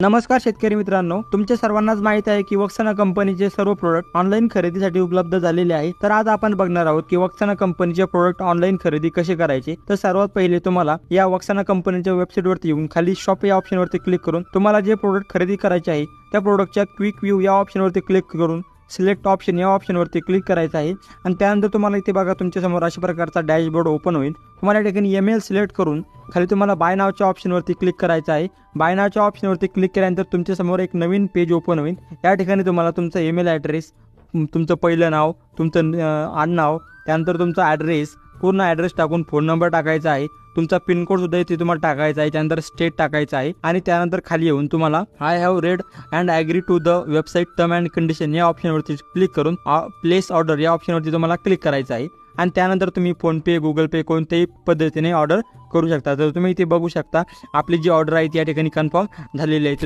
नमस्कार शेतकरी मित्रांनो, तुमच्या सर्वांनाच माहित आहे की वक्सना कंपनीचे सर्व प्रोडक्ट ऑनलाईन खरेदीसाठी उपलब्ध झालेले आहे। तर आज आपण बघणार आहोत की वक्सना कंपनीचे प्रोडक्ट ऑनलाईन खरेदी कसे करायचे। तर सर्वात पहिले तुम्हाला या वक्सना कंपनीच्या वेबसाईटवरती येऊन खाली शॉप या ऑप्शनवरती क्लिक करून तुम्हाला जे प्रोडक्ट खरेदी करायचे आहे त्या प्रोडक्टच्या क्विक व्ह्यू या ऑप्शनवरती क्लिक करून सिलेक्ट ऑप्शन या ऑप्शनवरती क्लिक करायचं आहे आणि त्यानंतर तुम्हाला इथे बघा तुमच्या समोर अशा प्रकारचा डॅशबोर्ड ओपन होईल। तुम्हाला या ठिकाणी ईमेल सिलेक्ट करून खाली तुम्हाला बाय नावच्या ऑप्शनवरती क्लिक करायचं आहे। बाय नावच्या ऑप्शनवरती क्लिक केल्यानंतर तुमच्या समोर एक नवीन पेज ओपन होईल। या ठिकाणी तुम्हाला तुमचा ईमेल ॲड्रेस, तुमचं पहिलं नाव, तुमचं आडनाव, त्यानंतर तुमचा ॲड्रेस, पूर्ण ॲड्रेस टाकून फोन नंबर टाकायचा आहे। तुमचा पिनकोड सुद्धा इथे तुम्हाला टाकायचा आहे, त्यानंतर स्टेट टाकायचा आहे आणि त्यानंतर खाली येऊन तुम्हाला I have read and agree to the website term and condition या ऑप्शनवरती क्लिक करून प्लेस ऑर्डर या ऑप्शनवरती तुम्हाला क्लिक करायचं आहे आणि त्यानंतर तुम्ही फोनपे, गुगल पे कोणत्याही पद्धतीने ऑर्डर करू शकता। तर तुम्ही इथे बघू शकता आपली जी ऑर्डर आहे ती या ठिकाणी कन्फर्म झालेली आहे।